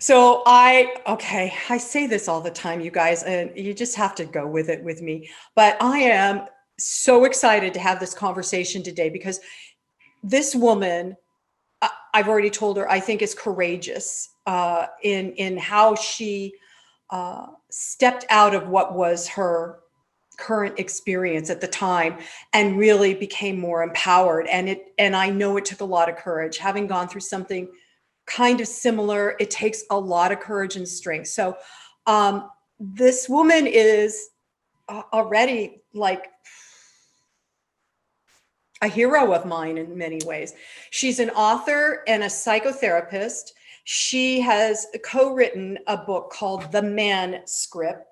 So okay, I say this all the time, you guys, and you just have to go with it with me. But I am so excited to have this conversation today because this woman, I've already told her, I think is courageous in how she stepped out of what was her current experience at the time and really became more empowered. And I know it took a lot of courage, having gone through something kind of similar. It takes a lot of courage and strength. So this woman is already like a hero of mine in many ways. She's an author and a psychotherapist. She has co-written a book called The ManScript,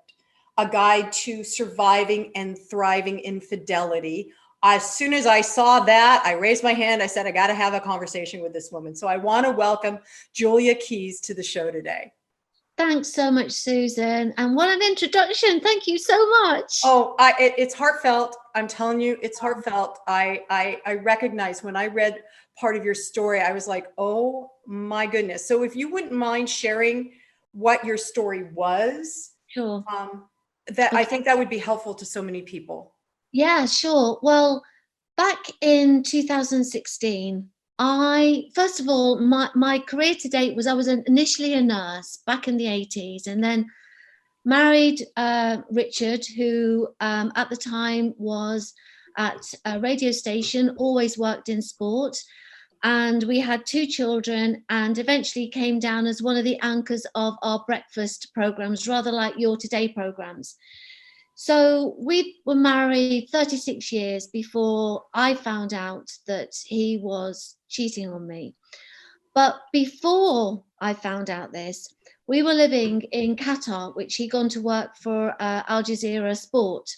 a guide to surviving and thriving infidelity. As soon as I saw that, I raised my hand. I said, I got to have a conversation with this woman. So I want to welcome Julia Keys to the show today. Thanks so much, Susan. And what an introduction. Thank you so much. Oh, it's heartfelt. I'm telling you, it's heartfelt. I recognize when I read part of your story, I was like, oh my goodness. So if you wouldn't mind sharing what your story was, Sure. I think that would be helpful to so many people. Yeah, sure. Well, back in 2016, first of all, my career to date was I was initially a nurse back in the 80s, and then married Richard, who at the time was at a radio station, always worked in sport. And we had 2 children, and eventually came down as one of the anchors of our breakfast programs, rather like your Today programs. So we were married 36 years before I found out that he was cheating on me. But before I found out this, we were living in Qatar, which he'd gone to work for Al Jazeera Sport.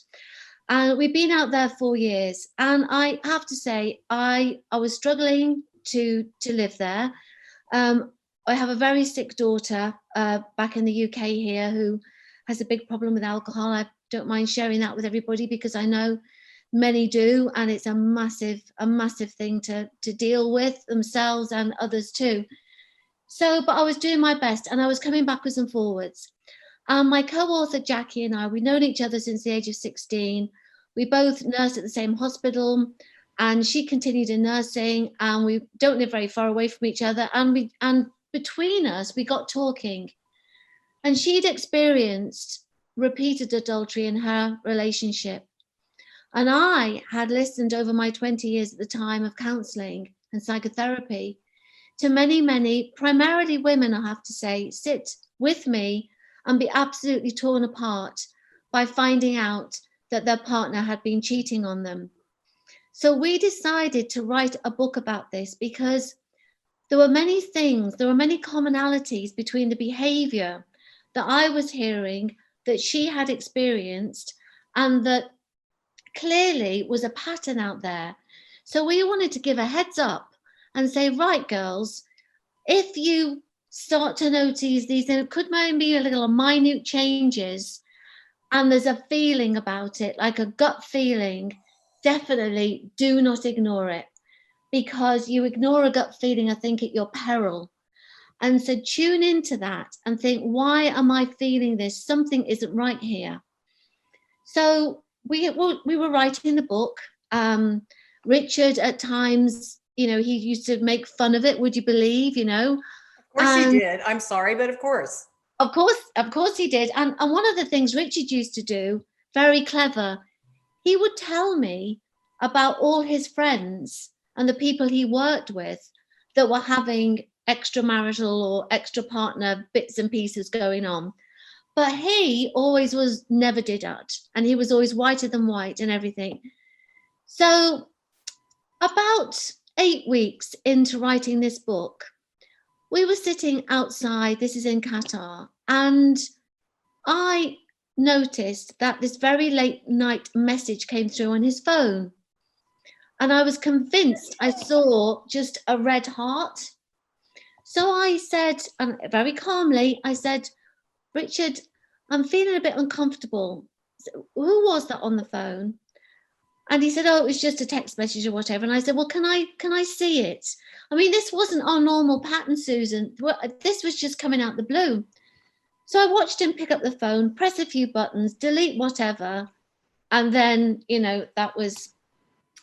And we'd been out there 4 years. And I have to say, I was struggling to live there. I have a very sick daughter back in the UK here who has a big problem with alcohol. I don't mind sharing that with everybody because I know many do, and it's a massive thing to deal with themselves and others too. So, but I was doing my best and I was coming backwards and forwards. My co-author Jackie and I, we've known each other since the age of 16. We both nursed at the same hospital, and she continued in nursing, and we don't live very far away from each other. And between us, we got talking, and she'd experienced repeated adultery in her relationship. And I had listened over my 20 years at the time of counselling and psychotherapy to many, primarily women, I have to say, sit with me and be absolutely torn apart by finding out that their partner had been cheating on them. So we decided to write a book about this because there were many things, there were many commonalities between the behaviour that I was hearing that she had experienced, and that clearly was a pattern out there. So we wanted to give a heads up and say, right, girls, if you start to notice these, there could maybe be little minute changes, and there's a feeling about it, like a gut feeling, definitely do not ignore it, because you ignore a gut feeling, I think, at your peril. And so tune into that and think, why am I feeling this? Something isn't right here. So we were writing the book. Richard, at times, he used to make fun of it, would you believe, Of course he did. I'm sorry, but of course. Of course he did. And one of the things Richard used to do, very clever, he would tell me about all his friends and the people he worked with that were having extramarital or extra partner bits and pieces going on. But he always never did that. And he was always whiter than white and everything. So about 8 weeks into writing this book, we were sitting outside, this is in Qatar, and I noticed that this very late night message came through on his phone. And I was convinced I saw just a red heart. So I said, and very calmly, I said, Richard, I'm feeling a bit uncomfortable. So, who was that on the phone? And he said, oh, it was just a text message or whatever. And I said, well, can I see it? I mean, this wasn't our normal pattern, Susan. This was just coming out the blue. So I watched him pick up the phone, press a few buttons, delete whatever. And then, you know, that was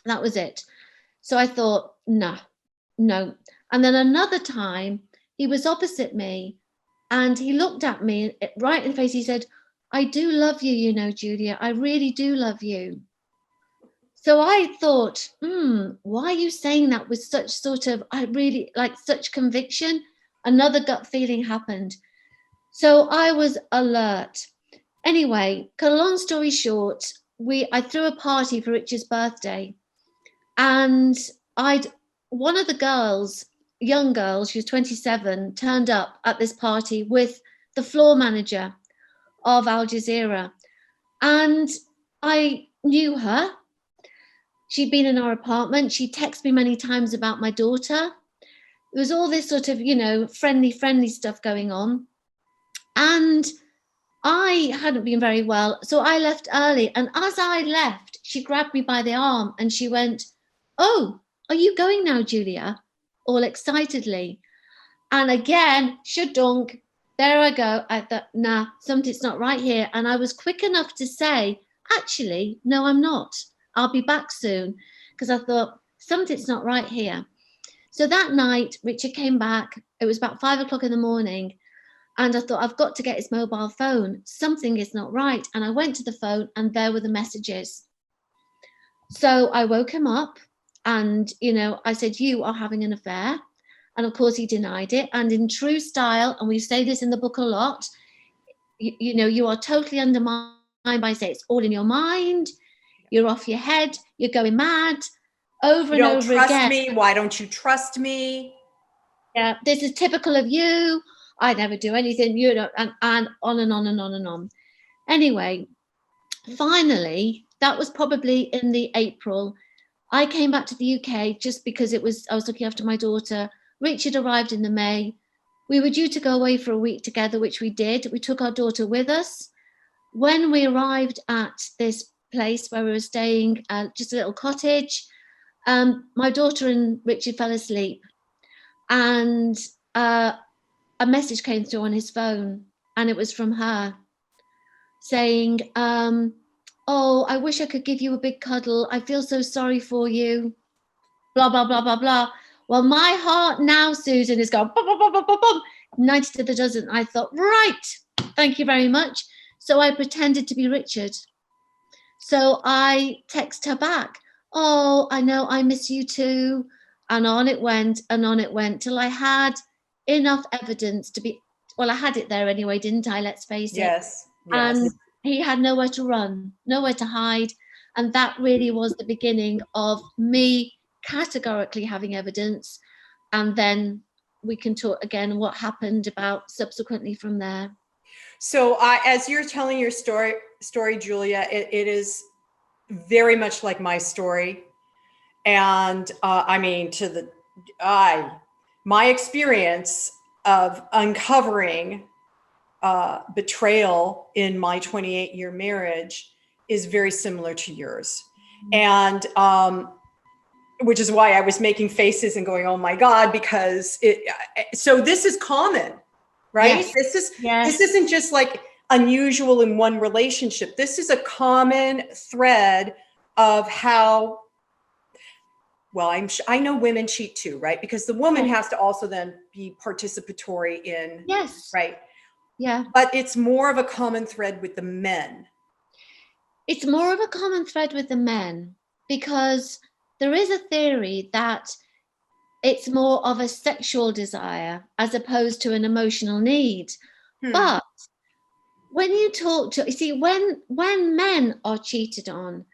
it. So I thought, no. And then another time he was opposite me and he looked at me right in the face. He said, I do love you, you know, Julia, I really do love you. So I thought, why are you saying that with such sort of, I really like such conviction? Another gut feeling happened. So I was alert. Anyway, cut a long story short, I threw a party for Richard's birthday. And one of the girls, young girl, she was 27, turned up at this party with the floor manager of Al Jazeera. And I knew her. She'd been in our apartment. She texted me many times about my daughter. It was all this sort of, you know, friendly stuff going on. And I hadn't been very well, so I left early. And as I left, she grabbed me by the arm and she went, oh, are you going now, Julia? All excitedly. And again, shadunk, there I go. I thought, nah, something's not right here. And I was quick enough to say, actually, no, I'm not. I'll be back soon. Because I thought, something's not right here. So that night, Richard came back. It was about 5 o'clock in the morning. And I thought, I've got to get his mobile phone. Something is not right. And I went to the phone and there were the messages. So I woke him up and, you know, I said, you are having an affair. And of course he denied it. And in true style, and we say this in the book a lot, you know, you are totally undermined by saying it's all in your mind. You're off your head. You're going mad. Over and over again. You don't trust me. Why don't you trust me? Yeah, this is typical of you. I never do anything, you know, and on and on and on and on. Anyway, finally, that was probably in the April. I came back to the UK just because I was looking after my daughter. Richard arrived in the May. We were due to go away for a week together, which we did. We took our daughter with us. When we arrived at this place where we were staying, just a little cottage, my daughter and Richard fell asleep. And a message came through on his phone, and it was from her saying, oh, I wish I could give you a big cuddle. I feel so sorry for you. Blah, blah, blah, blah, blah. Well, my heart now, Susan, is going, boom, boom, boom, boom, boom, boom. 90 to the dozen. I thought, right, thank you very much. So I pretended to be Richard. So I text her back, oh, I know, I miss you too. And on it went till I had enough evidence to be, well, I had it there anyway, didn't I? Let's face it. Yes. And he had nowhere to run, nowhere to hide. And that really was the beginning of me categorically having evidence. And then we can talk again what happened about subsequently from there. So as you're telling your story, Julia, it is very much like my story. And I mean, my experience of uncovering betrayal in my 28-year marriage is very similar to yours. And which is why I was making faces and going, oh my God, because so this is common, right? Yes. This isn't just like unusual in one relationship. This is a common thread of how, well, I know women cheat too, right? Because the woman has to also then be participatory in, right? Yeah. But it's more of a common thread with the men. It's more of a common thread with the men because there is a theory that it's more of a sexual desire as opposed to an emotional need. But when you talk to, you see, when men are cheated on,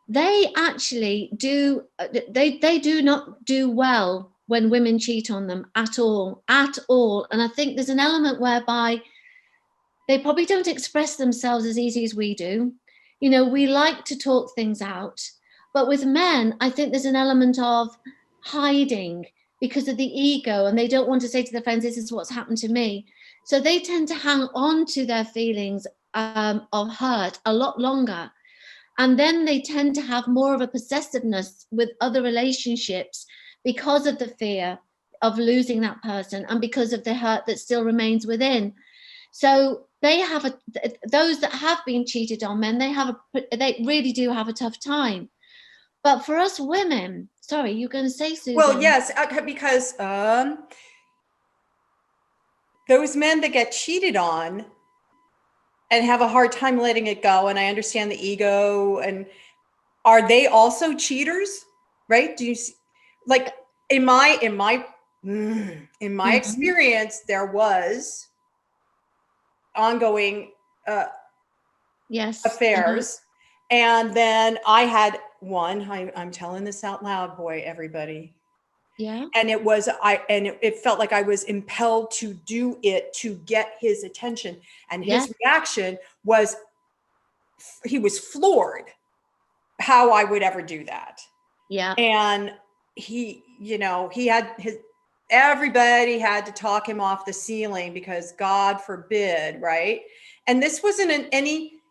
they actually do, they do not do well when women cheat on them at all. And I think there's an element whereby they probably don't express themselves as easy as we do. You know, we like to talk things out. But with men, I think there's an element of hiding because of the ego, and they don't want to say to their friends, this is what's happened to me. So they tend to hang on to their feelings of hurt a lot longer. And then they tend to have more of a possessiveness with other relationships because of the fear of losing that person and because of the hurt that still remains within. So they have those that have been cheated on, men, they really do have a tough time. But for us women, sorry, you're going to say, Susan? Well, yes, because those men that get cheated on and have a hard time letting it go, and I understand the ego, and are they also cheaters? Right? Do you see, like in my experience, there was ongoing yes, affairs, and then I had one. I'm telling this out loud, boy, everybody. Yeah. And it felt like I was impelled to do it to get his attention. And his reaction was, he was floored how I would ever do that. Yeah. And he had everybody had to talk him off the ceiling because God forbid, right? And this wasn't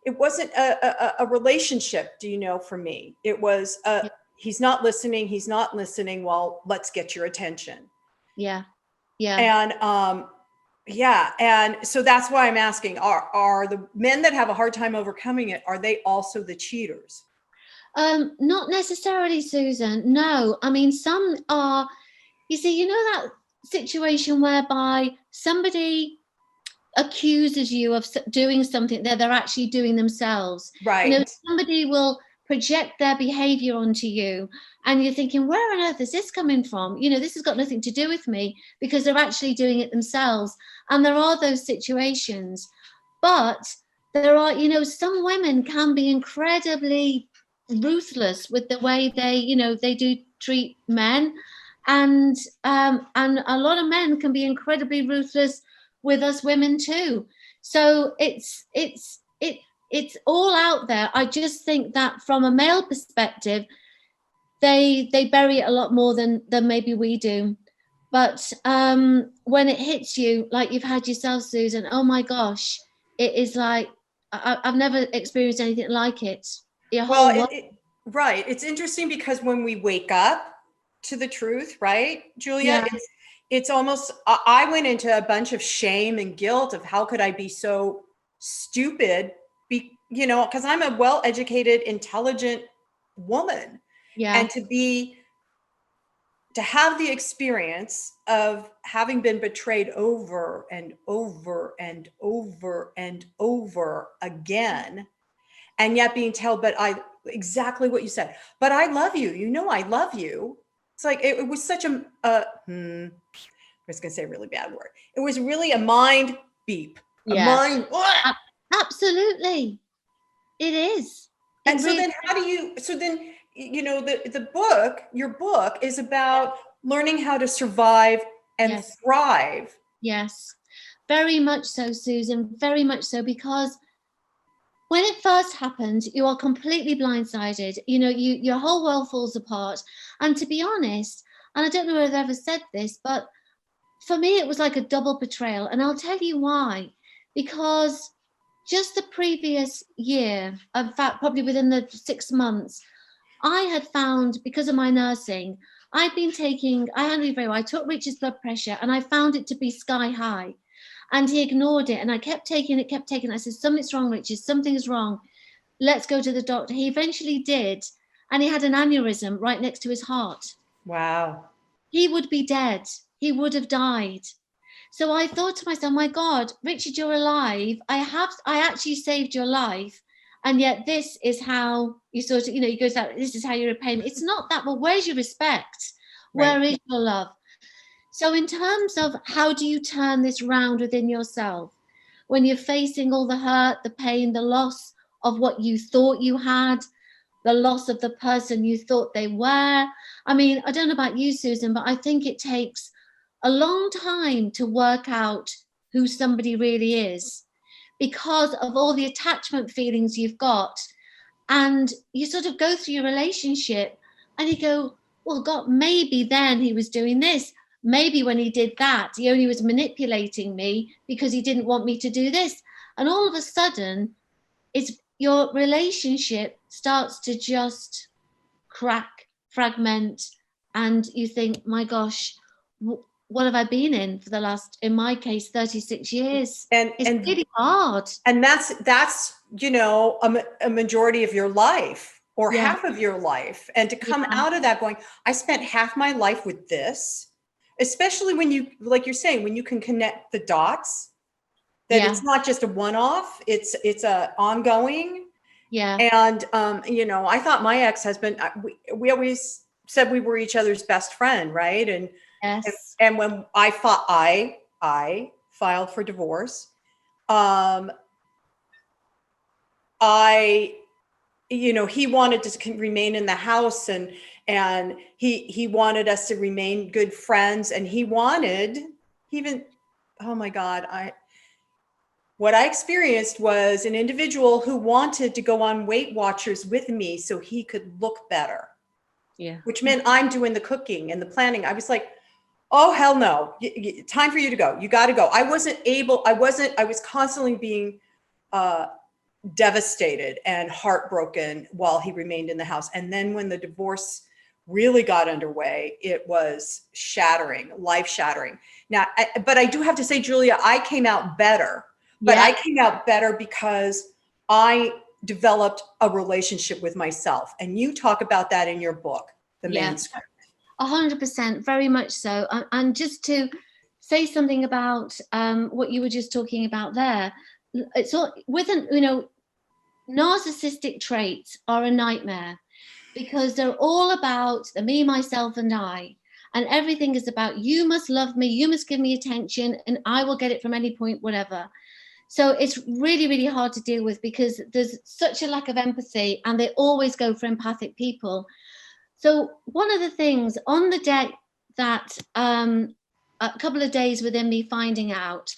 it wasn't a relationship, for me. It was he's not listening. Well, let's get your attention. Yeah. Yeah. And and so that's why I'm asking, are the men that have a hard time overcoming it, are they also the cheaters? Not necessarily, Susan. No. I mean, some are, you see, that situation whereby somebody accuses you of doing something that they're actually doing themselves. Right. Somebody will project their behavior onto you and you're thinking, where on earth is this coming from? This has got nothing to do with me, because they're actually doing it themselves. And there are those situations. But there are, some women can be incredibly ruthless with the way they do treat men. And a lot of men can be incredibly ruthless with us women too. So it's all out there. I just think that from a male perspective, they bury it a lot more than maybe we do. But when it hits you, like you've had yourself, Susan, oh my gosh, it is like, I've never experienced anything like it. Right. It's interesting because when we wake up to the truth, right, Julia, it's almost, I went into a bunch of shame and guilt of how could I be so stupid, because I'm a well-educated, intelligent woman. Yeah. And to have the experience of having been betrayed over and over and over and over again, and yet being told, exactly what you said, but I love you, I love you. It's like, it was such I was going to say a really bad word. It was really a mind beep. Yes. Absolutely. It is. And so then your book is about learning how to survive and thrive. Yes, very much so, Susan, very much so, because when it first happens, you are completely blindsided. Your whole world falls apart. And to be honest, and I don't know if I've ever said this, but for me, it was like a double betrayal. And I'll tell you why. Because just the previous year, in fact, probably within the 6 months, I had found, because of my nursing, I handled it very well. I took Richard's blood pressure and I found it to be sky high. And he ignored it. And I kept taking it. I said, something's wrong, Richard. Something is wrong. Let's go to the doctor. He eventually did. And he had an aneurysm right next to his heart. Wow. He would be dead. He would have died. So I thought to myself, my God, Richard, you're alive. I actually saved your life. And yet this is how you sort of, you go to that, this is how you repay me. It's not that, but where's your respect? Where is your love? So in terms of how do you turn this round within yourself, when you're facing all the hurt, the pain, the loss of what you thought you had, the loss of the person you thought they were. I mean, I don't know about you, Susan, but I think it takes a long time to work out who somebody really is because of all the attachment feelings you've got. And you sort of go through your relationship and you go, well, God, maybe then he was doing this. Maybe when he did that, he only was manipulating me because he didn't want me to do this. And all of a sudden, your relationship starts to just crack, fragment, and you think, my gosh, what have I been in for the last, in my case, 36 years? And it's really hard. And that's you know, a majority of your life, or Yeah. half of your life. And to come Yeah. out of that going, I spent half my life with this, especially when you, like you're saying, when you can connect the dots, that Yeah. it's not just a one-off, it's a ongoing. Yeah. And you know, I thought my ex-husband, we always said we were each other's best friend, right? And Yes. and when I filed for divorce, you know, he wanted to remain in the house, and he wanted us to remain good friends, and he even, oh my God, what I experienced was an individual who wanted to go on Weight Watchers with me so he could look better. Yeah. Which meant I'm doing the cooking and the planning. I was like, oh, hell no, time for you to go. You got to go. I was constantly being devastated and heartbroken while he remained in the house. And then when the divorce really got underway, it was shattering, life shattering. Now, but I do have to say, Julia, I came out better, but I came out better because I developed a relationship with myself. And you talk about that in your book, The ManScript. 100%, very much so. And just to say something about what you were just talking about there, it's all within, you know, narcissistic traits are a nightmare because they're all about the me, myself, and I. And everything is about, you must love me, you must give me attention, and I will get it from any point, whatever. So it's really, really hard to deal with because there's such a lack of empathy, and they always go for empathic people. So one of the things on the day that a couple of days within me finding out,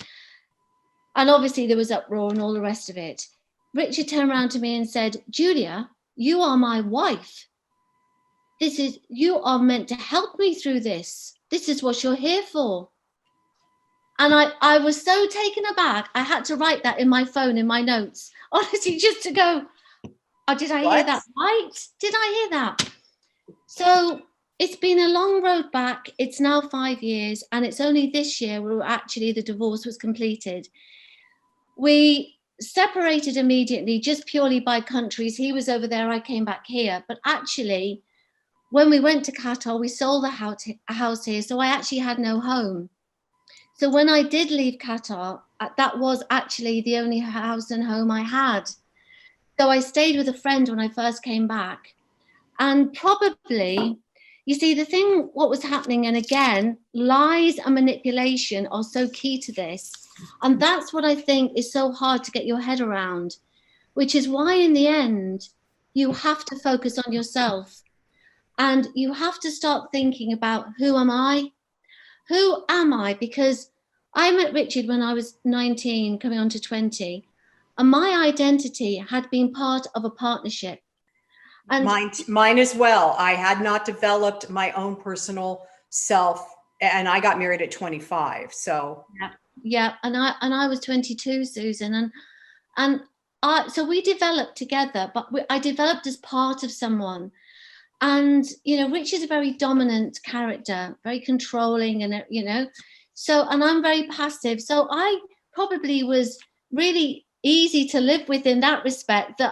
and obviously there was uproar and all the rest of it, Richard turned around to me and said, Julia, you are my wife. You are meant to help me through this. This is what you're here for. And I was so taken aback, I had to write that in my phone, in my notes, honestly, just to go, oh, did I hear that right? Did I hear that? So it's been a long road back. It's now 5 years, and it's only this year where actually the divorce was completed. We separated immediately, just purely by countries. He was over there, I came back here. But actually, when we went to Qatar, we sold a house here, so I actually had no home. So when I did leave Qatar, that was actually the only house and home I had. So I stayed with a friend when I first came back. And probably, you see, the thing, what was happening, and again, lies and manipulation are so key to this. And that's what I think is so hard to get your head around, which is why in the end, you have to focus on yourself. And you have to start thinking about, who am I? Who am I? Because I met Richard when I was 19, coming on to 20. And my identity had been part of a partnership. And mine as well. I had not developed my own personal self, and I got married at 25. So yeah, and I was 22, Susan, and so we developed together, but I developed as part of someone. And you know, Rich is a very dominant character, very controlling, and you know, so, and I'm very passive. So I probably was really easy to live with in that respect, that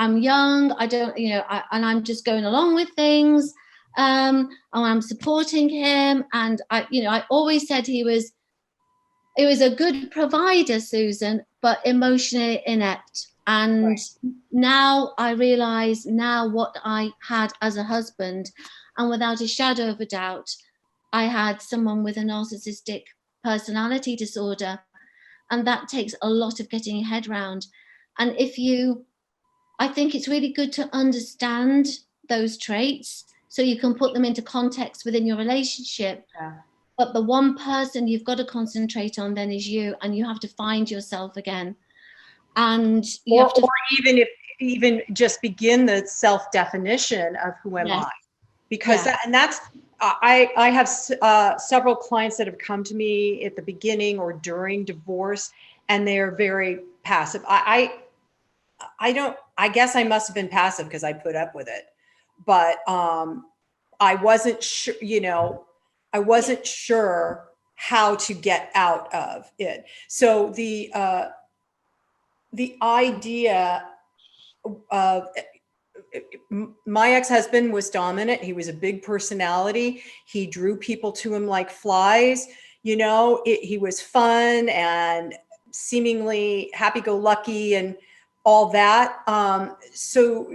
I'm young, I don't, you know, and I'm just going along with things, and I'm supporting him. And I always said he was a good provider, Susan, but emotionally inept. And now I realize what I had as a husband, and without a shadow of a doubt, I had someone with a narcissistic personality disorder, and that takes a lot of getting your head around. And I think it's really good to understand those traits so you can put them into context within your relationship. Yeah. But the one person you've got to concentrate on then is you, and you have to find yourself again. And you have to, or even just begin the self-definition of who am I, because I have several clients that have come to me at the beginning or during divorce, and they're very passive. I guess I must have been passive because I put up with it, but I wasn't sure, I wasn't sure how to get out of it. So the idea of my ex-husband was dominant. He was a big personality. He drew people to him like flies. He was fun and seemingly happy-go-lucky and all that. So,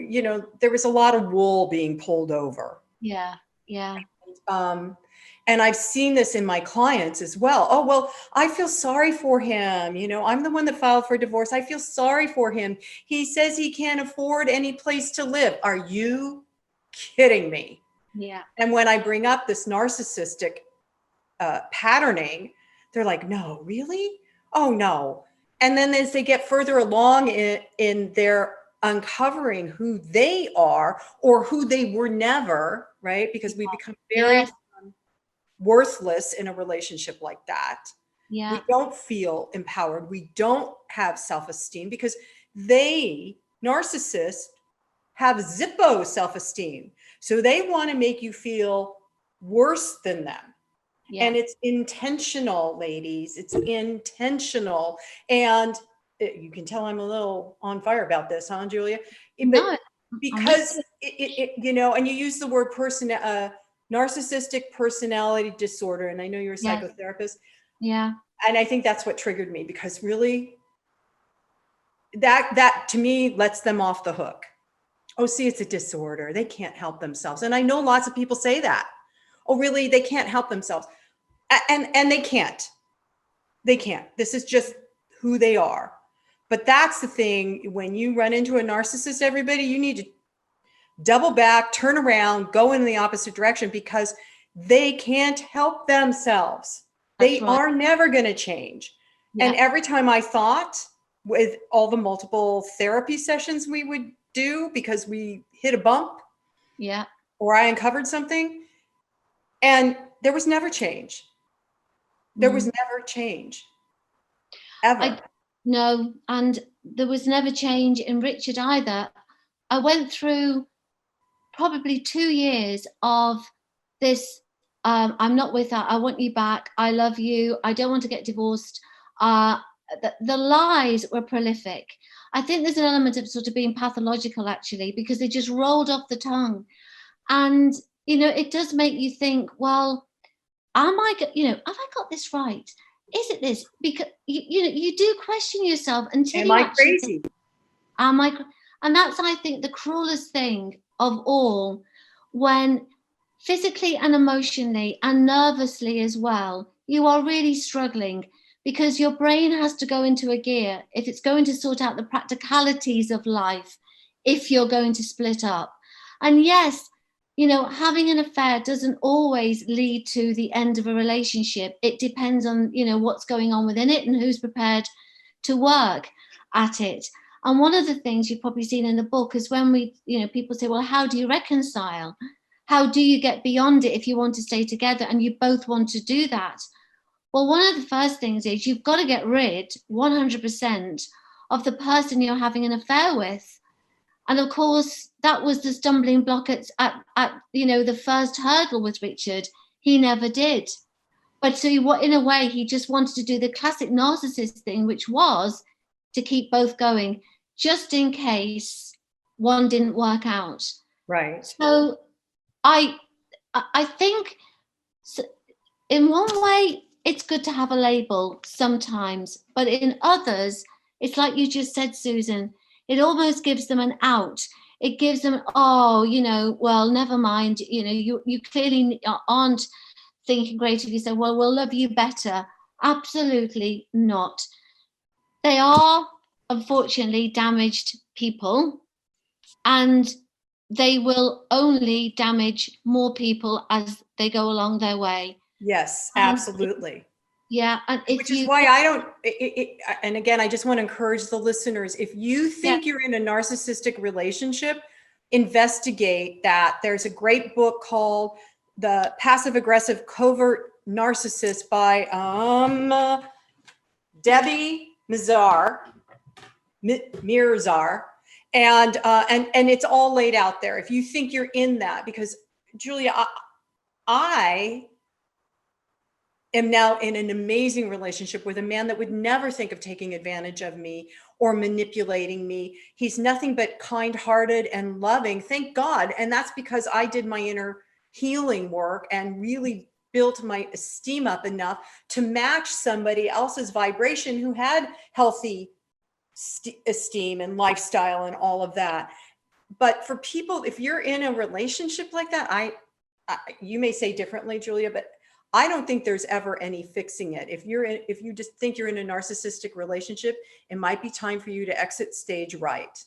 there was a lot of wool being pulled over. Yeah. Yeah. And I've seen this in my clients as well. Oh, well, I feel sorry for him. I'm the one that filed for divorce. I feel sorry for him. He says he can't afford any place to live. Are you kidding me? Yeah. And when I bring up this narcissistic patterning, they're like, no, really? Oh, no. And then as they get further along in their uncovering who they are or who they were never, right? Because we become very worthless in a relationship like that. Yeah. We don't feel empowered. We don't have self-esteem because narcissists, have Zippo self-esteem. So they want to make you feel worse than them. Yeah. And it's intentional, ladies. It's intentional. And you can tell I'm a little on fire about this, huh, Julia? No, because and you use the word narcissistic personality disorder. And I know you're a psychotherapist. Yeah. And I think that's what triggered me, because really that to me lets them off the hook. Oh, see, it's a disorder. They can't help themselves. And I know lots of people say that. Oh, really? They can't help themselves. And they can't. They can't. This is just who they are. But that's the thing. When you run into a narcissist, everybody, you need to double back, turn around, go in the opposite direction, because they can't help themselves. They are never going to change. Yeah. And every time I thought, with all the multiple therapy sessions we would do because we hit a bump, or I uncovered something, and there was never change. There was never change, ever. No, and there was never change in Richard either. I went through probably 2 years of this, I'm not with her, I want you back, I love you, I don't want to get divorced. The lies were prolific. I think there's an element of sort of being pathological, actually, because they just rolled off the tongue. And, it does make you think, well, have I got this right? Is it this? Because, you do question yourself until Am I crazy? And that's, I think, the cruelest thing of all, when physically and emotionally and nervously as well, you are really struggling, because your brain has to go into a gear if it's going to sort out the practicalities of life, if you're going to split up. And yes, having an affair doesn't always lead to the end of a relationship. It depends on, what's going on within it and who's prepared to work at it. And one of the things you've probably seen in the book is when people say, well, how do you reconcile? How do you get beyond it if you want to stay together and you both want to do that? Well, one of the first things is you've got to get rid 100% of the person you're having an affair with. And of course, that was the stumbling block at the first hurdle with Richard. He never did. But so in a way, he just wanted to do the classic narcissist thing, which was to keep both going, just in case one didn't work out. Right. So I think in one way, it's good to have a label sometimes, but in others, it's like you just said, Susan, it almost gives them an out. It gives them, well, never mind. You clearly aren't thinking great of yourself. Well, we'll love you better. Absolutely not. They are, unfortunately, damaged people, and they will only damage more people as they go along their way. Yes, absolutely. Yeah. And which is why I don't, and again, I just want to encourage the listeners, if you think you're in a narcissistic relationship, investigate that. There's a great book called The Passive Aggressive Covert Narcissist by Debbie Mirzar. And it's all laid out there. If you think you're in that, because Julia, I am now in an amazing relationship with a man that would never think of taking advantage of me or manipulating me. He's nothing but kind-hearted and loving, thank God. And that's because I did my inner healing work and really built my esteem up enough to match somebody else's vibration who had healthy esteem and lifestyle and all of that. But for people, if you're in a relationship like that, you may say differently, Julia, but I don't think there's ever any fixing it. If you just think you're in a narcissistic relationship, it might be time for you to exit stage right.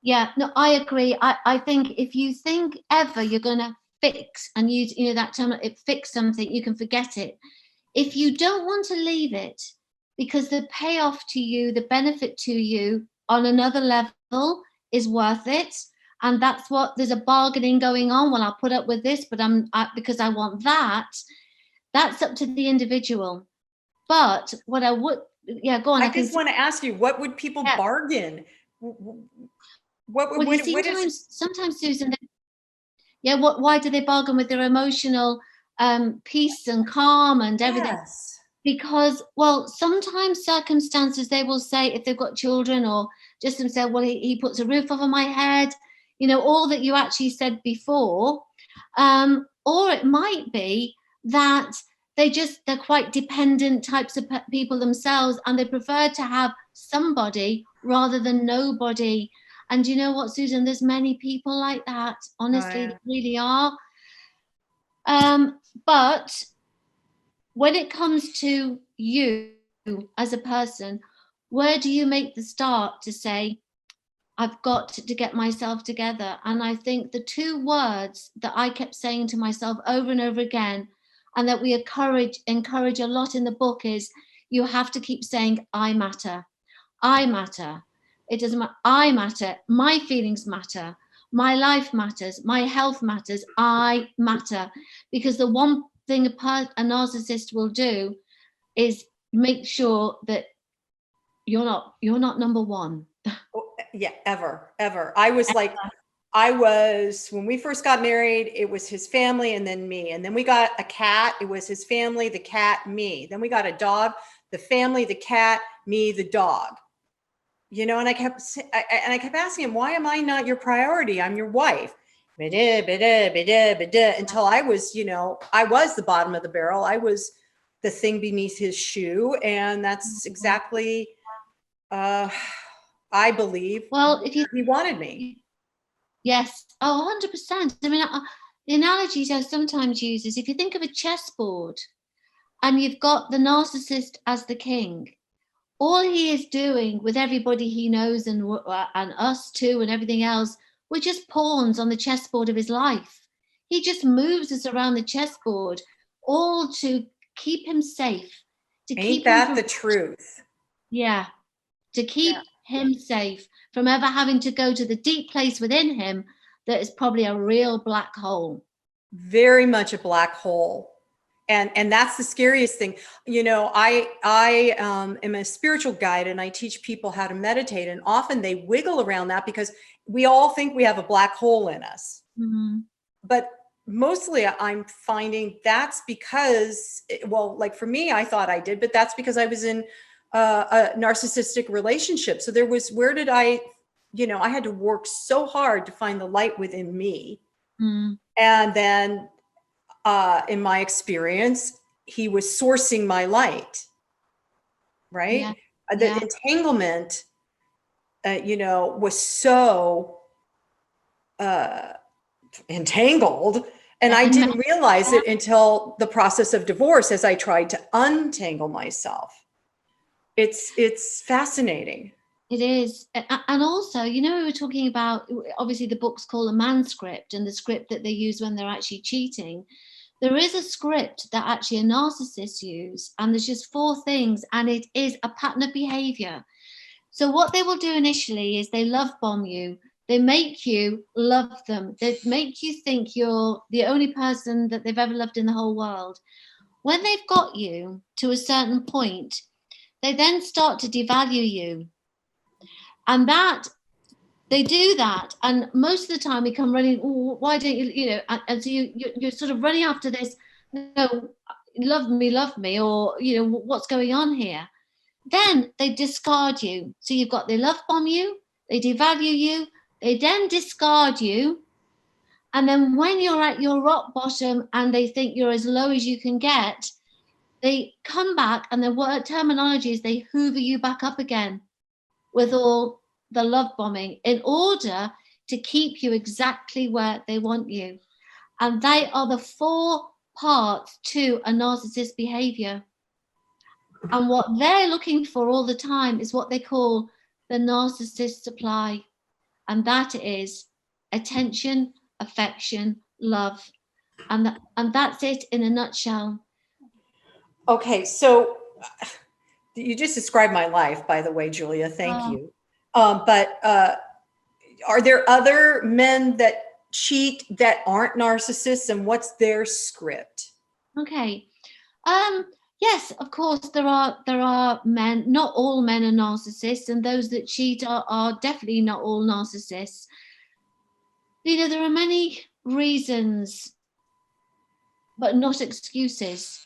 Yeah, no, I agree. I think if you think ever you're going to fix and use, that term, fix something, you can forget it. If you don't want to leave it, because the payoff to you, the benefit to you on another level is worth it. And that's what, there's a bargaining going on. Well, I'll put up with this, but because I want that. That's up to the individual. But what I would, go on. I just want to ask you, what would people bargain? Sometimes, Susan, why do they bargain with their emotional peace and calm and everything? Yes. Because, sometimes circumstances, they will say, if they've got children or just themselves, well, he puts a roof over my head, all that you actually said before. Or it might be that they're quite dependent types of people themselves, and they prefer to have somebody rather than nobody. And you know what, Susan, there's many people like that, honestly. There really are. But when it comes to you as a person, where do you make the start to say, I've got to get myself together? And I think the two words that I kept saying to myself over and over again, and that we encourage a lot in the book, is you have to keep saying, I matter. I matter. It doesn't matter. I matter. My feelings matter. My life matters. My health matters. I matter. Because the one thing a narcissist will do is make sure that you're not number one. Yeah, ever. When we first got married, it was his family and then me. And then we got a cat. It was his family, the cat, me. Then we got a dog, the family, the cat, me, the dog. And I kept asking him, why am I not your priority? I'm your wife. Until I was, I was the bottom of the barrel. I was the thing beneath his shoe. And that's exactly, I believe, he wanted me. Yes. Oh, 100%. I mean, the analogies I sometimes use is, if you think of a chessboard and you've got the narcissist as the king, all he is doing with everybody he knows and us too and everything else, we're just pawns on the chessboard of his life. He just moves us around the chessboard, all to keep him safe. Ain't that the truth? Yeah. To keep him safe from ever having to go to the deep place within him that is probably a real black hole. Very much a black hole. And that's the scariest thing. I am a spiritual guide, and I teach people how to meditate, and often they wiggle around that because we all think we have a black hole in us. Mm-hmm. But mostly I'm finding that's because, like for me, I thought I did, but that's because I was in a narcissistic relationship. So I had to work so hard to find the light within me. Mm. And then in my experience, he was sourcing my light, right? Yeah. The entanglement, was so entangled, and I didn't realize it until the process of divorce, as I tried to untangle myself. It's fascinating. It is. And also, we were talking about, obviously the book's called a ManScript, and the script that they use when they're actually cheating. There is a script that actually a narcissist use, and there's just 4 things, and it is a pattern of behavior. So what they will do initially is they love bomb you. They make you love them. They make you think you're the only person that they've ever loved in the whole world. When they've got you to a certain point, they then start to devalue you. And that They do that, and most of the time we come running. "Oh, why don't you, and so you're sort of running after this. No, love me, or what's going on here? Then they discard you. So they love bomb you, they devalue you, they then discard you, and then when you're at your rock bottom and they think you're as low as you can get, they come back, and the word terminology is they hoover you back up again with all the love bombing in order to keep you exactly where they want you. And they are the 4 parts to a narcissist behavior. And what they're looking for all the time is what they call the narcissist supply. And that is attention, affection, love. And that's it in a nutshell. Okay, so you just described my life, by the way, Julia. Thank you. But are there other men that cheat that aren't narcissists, and what's their script? Okay. Yes, of course, there are men. Not all men are narcissists, and those that cheat are definitely not all narcissists. There are many reasons, but not excuses,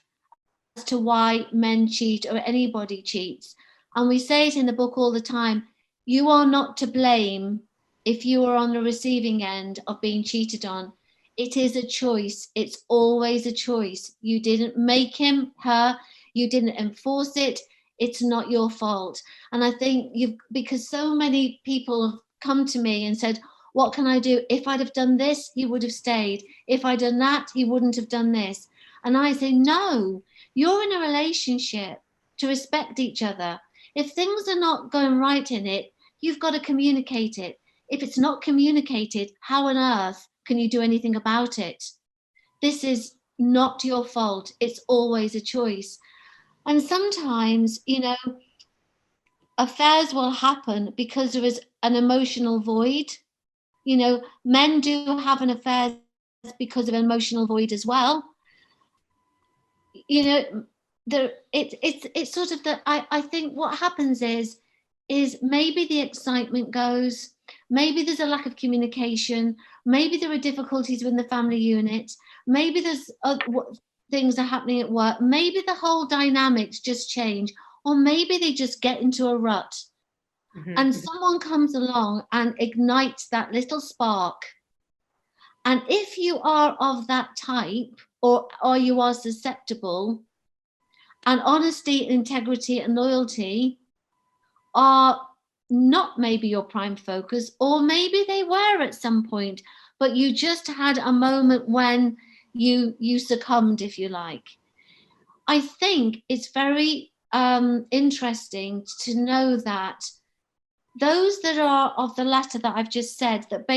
as to why men cheat or anybody cheats. And we say it in the book all the time. You are not to blame if you are on the receiving end of being cheated on. It is a choice. It's always a choice. You didn't make him, her, you didn't enforce it. It's not your fault. And I think because so many people have come to me and said, what can I do? If I'd have done this, he would have stayed. If I'd done that, he wouldn't have done this. And I say, no, you're in a relationship to respect each other. If things are not going right in it, you've got to communicate it. If it's not communicated, how on earth can you do anything about it? This is not your fault. It's always a choice. And sometimes, affairs will happen because there is an emotional void. Men do have an affair because of an emotional void as well. It's sort of I think what happens is maybe the excitement goes, maybe there's a lack of communication, maybe there are difficulties within the family unit, maybe there's things are happening at work, maybe the whole dynamics just change, or maybe they just get into a rut. Mm-hmm. And someone comes along and ignites that little spark. And if you are of that type, or you are susceptible, and honesty, integrity, and loyalty are not maybe your prime focus, or maybe they were at some point, but you just had a moment when you succumbed, if you like. I think it's very interesting to know that those that are of the latter that I've just said, that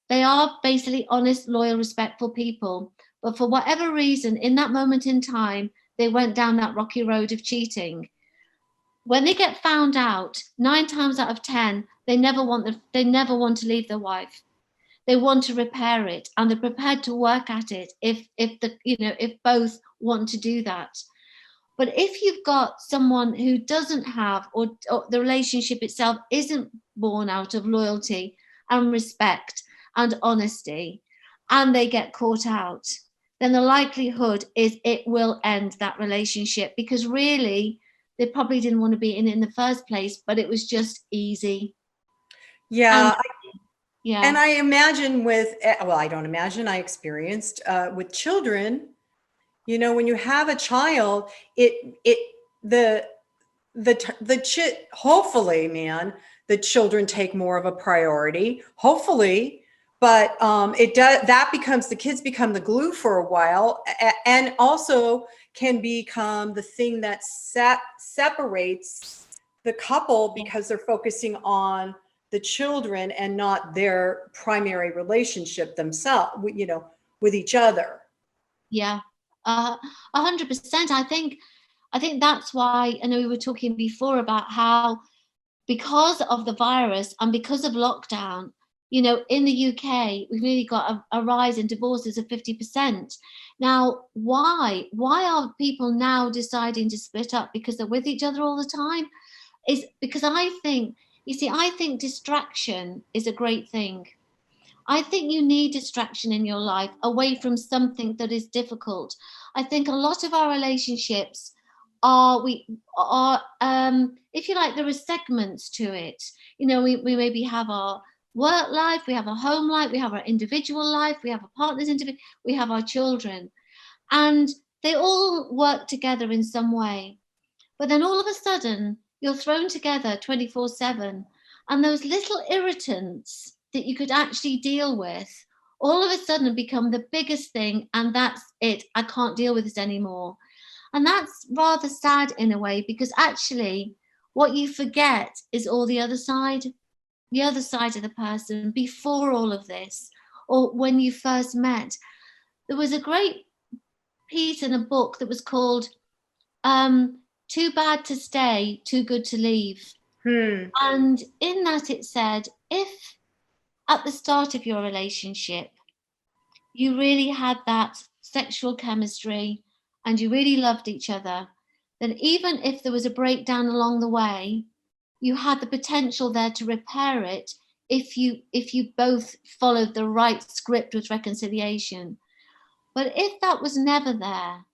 they are basically honest, loyal, respectful people. But for whatever reason, in that moment in time, they went down that rocky road of cheating. When they get found out, 9 times out of 10, they never want to leave their wife. They want to repair it, and they're prepared to work at it if both want to do that. But if you've got someone who doesn't have, or the relationship itself isn't born out of loyalty and respect and honesty, and they get caught out, then the likelihood is it will end that relationship, because really they probably didn't want to be in the first place, but it was just easy. Yeah. And I imagine I experienced with children, when you have a child, hopefully, man, the children take more of a priority, hopefully, but the kids become the glue for a while, and also can become the thing that separates the couple, because they're focusing on the children and not their primary relationship themselves, with each other. Yeah, 100%. I think that's why, I know we were talking before about how, because of the virus and because of lockdown, in the UK, we've really got a rise in divorces of 50%. Now, why are people now deciding to split up? Because they're with each other all the time? Is because I think You see, I think distraction is a great thing. I think you need distraction in your life away from something that is difficult. I think a lot of our relationships are, if you like, there are segments to it. You know, we maybe have our work life, we have a home life, we have our individual life, we have a partner's individual, we have our children, and they all work together in some way. But then all of a sudden, you're thrown together 24/7, and those little irritants that you could actually deal with all of a sudden become the biggest thing, and that's it. I can't deal with this anymore. And that's rather sad in a way, because actually, what you forget is all the other side of the person before all of this, or when you first met. There was a great piece in a book that was called Too Bad to Stay, Too Good to Leave. And in that it said, if at the start of your relationship you really had that sexual chemistry and you really loved each other, then even if there was a breakdown along the way, you had the potential there to repair it if you both followed the right script with reconciliation. But if that was never there,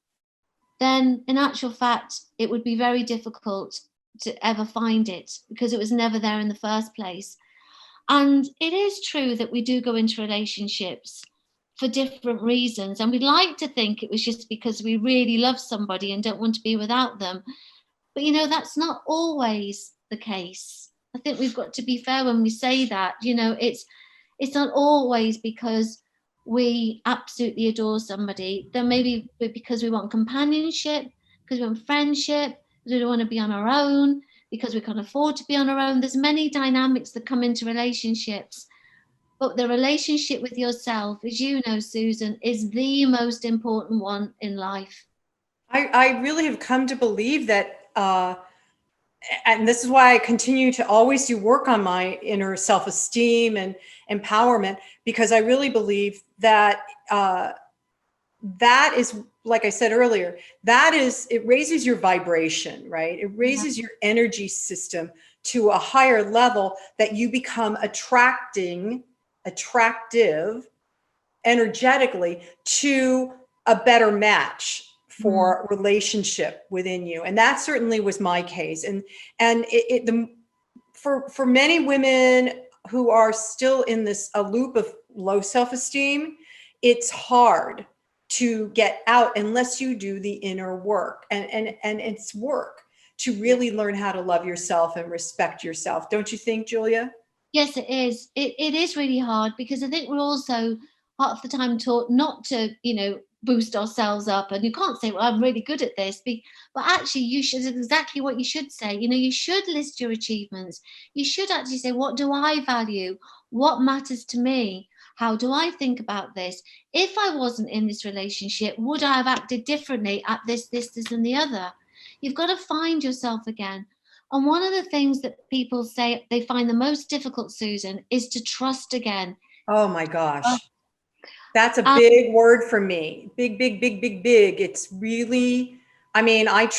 then in actual fact, it would be very difficult to ever find it, because it was never there in the first place. And it is true that we do go into relationships for different reasons. And we'd like to think it was just because we really love somebody and don't want to be without them. But, you know, that's not always the case. I think we've got to be fair when we say that. You know, it's not always because we absolutely adore somebody. Then maybe because we want companionship, because we want friendship, because we don't want to be on our own, because we can't afford to be on our own. There's many dynamics that come into relationships. But the relationship with yourself, as you know, Susan, is the most important one in life. I really have come to believe that, and this is why I continue to always do work on my inner self-esteem and empowerment, because I really believe that that is, like I said earlier, it raises your vibration, right? It raises your energy system to a higher level, that you become attractive energetically to a better match for relationship within you. And that certainly was my case. For many women who are still in a loop of low self-esteem, it's hard to get out unless you do the inner work. And it's work to really learn how to love yourself and respect yourself. Don't you think, Julia? Yes, it is. It is really hard, because I think we're also half the time taught not to, you know, boost ourselves up. And you can't say, well, I'm really good at this. But actually, you should, exactly what you should say. You know, you should list your achievements. You should actually say, what do I value? What matters to me? How do I think about this? If I wasn't in this relationship, would I have acted differently at this, and the other? You've got to find yourself again. And one of the things that people say they find the most difficult, Susan, is to trust again. Oh my gosh. That's a big word for me. Big, big, big, big, big. It's really, I mean, I'm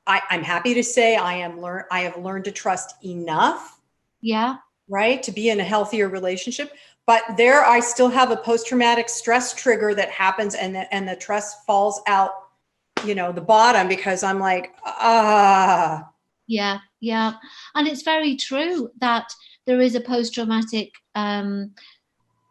happy to say I have learned to trust enough. Yeah. Right. To be in a healthier relationship. But there, I still have a post-traumatic stress trigger that happens, and the trust falls out, you know, the bottom, because I'm like, Yeah. And it's very true that there is a post-traumatic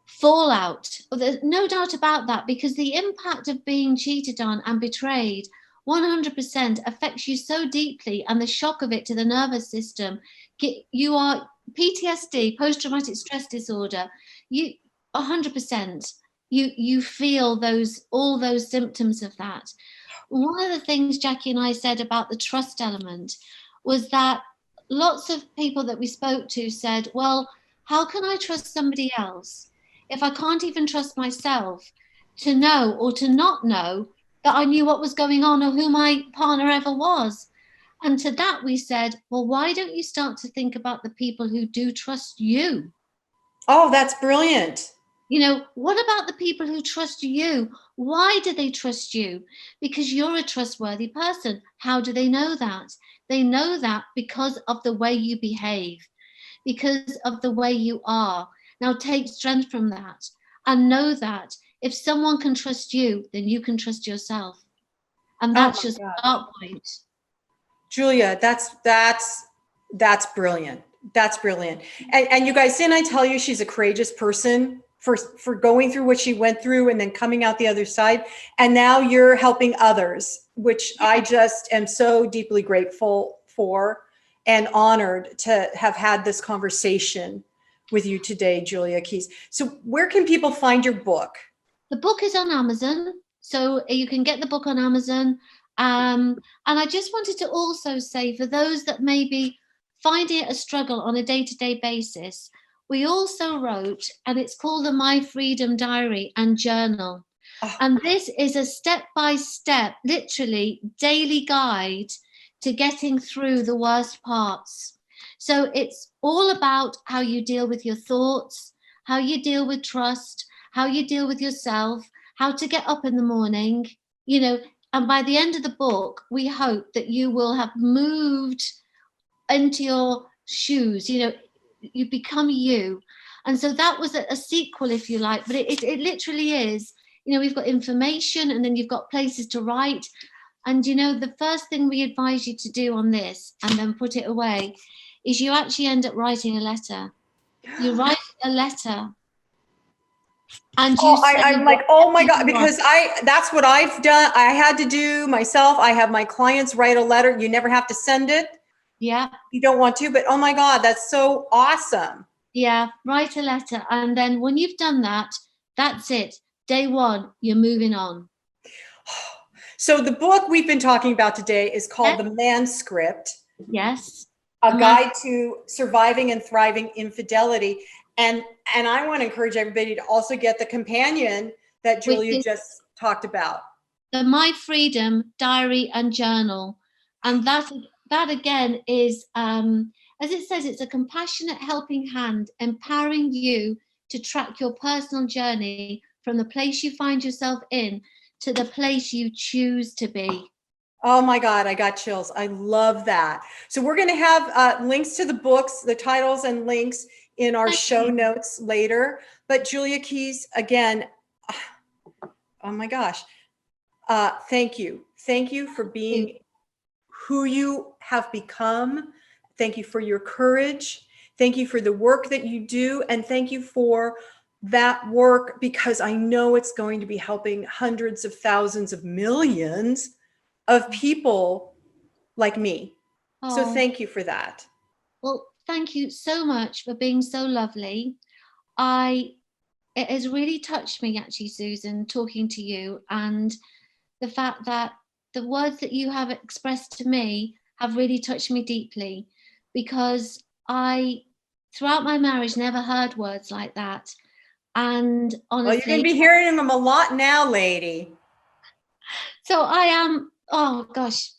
fallout. There's no doubt about that, because the impact of being cheated on and betrayed 100% affects you so deeply, and the shock of it to the nervous system. You are PTSD, post-traumatic stress disorder. You 100%. You feel all those symptoms of that. One of the things Jackie and I said about the trust element was that lots of people that we spoke to said, well, how can I trust somebody else if I can't even trust myself to know or to not know that I knew what was going on or who my partner ever was? And to that we said, well, why don't you start to think about the people who do trust you? oh, that's brilliant. You know, what about the people who trust you? Why do they trust you? Because you're a trustworthy person. How do they know that? They know that because of the way you behave, because of the way you are. Now take strength from that and know that if someone can trust you, then you can trust yourself. And Oh that's my your God. start point. Julia, that's brilliant. That's brilliant. And you guys, didn't I tell you she's a courageous person for going through what she went through and then coming out the other side? And now you're helping others, which I just am so deeply grateful for and honored to have had this conversation with you today, Julia Keys. So where can people find your book? The book is on Amazon, so you can get the book on Amazon. And I just wanted to also say, for those that maybe find it a struggle on a day-to-day basis, we also wrote, and it's called the My Freedom Diary and Journal. Oh, And this is a step-by-step, literally daily guide to getting through the worst parts. So it's all about how you deal with your thoughts, how you deal with trust, how you deal with yourself, how to get up in the morning, you know, and by the end of the book, we hope that you will have moved into your shoes, you know, you become you. And so that was a sequel, if you like, but it literally is, you know, we've got information and then you've got places to write. And, you know, the first thing we advise you to do on this and then put it away is you actually end up writing a letter. You write a letter. And you say I'm like, oh my God, whatever you want. because that's what I've done. I had to do myself. I have my clients write a letter. You never have to send it. Yeah. You don't want to, but oh my God, that's so awesome. Yeah. Write a letter. And then when you've done that, that's it. Day one, you're moving on. So the book we've been talking about today is called The ManScript, Yes. a guide to surviving and thriving infidelity. And I want to encourage everybody to also get the companion that Julia just talked about. The My Freedom Diary and Journal. And that again is, as it says, it's a compassionate helping hand, empowering you to track your personal journey from the place you find yourself in to the place you choose to be. Oh my God, I got chills. I love that. So we're going to have links to the books, the titles and links in our show notes later. But Julia Keys, again, oh my gosh, thank you. Thank you for being who you have become. Thank you for your courage. Thank you for the work that you do. And thank you for that work, because I know it's going to be helping hundreds of thousands of millions of people like me. So thank you for that. Well, thank you so much for being so lovely. It has really touched me, actually, Susan, talking to you, and the fact that the words that you have expressed to me have really touched me deeply, because I, throughout my marriage, never heard words like that. And honestly, well, you're going to be hearing them a lot now, lady. So I am, oh gosh,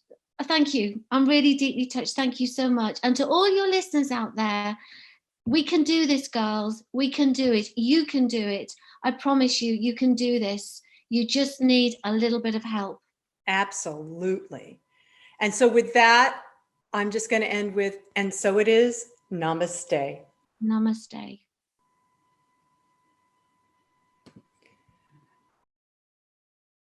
thank you. I'm really deeply touched. Thank you so much. And to all your listeners out there, we can do this, girls. We can do it. You can do it. I promise you, you can do this. You just need a little bit of help. Absolutely. And so with that, I'm just going to end with, and so it is, namaste. Namaste.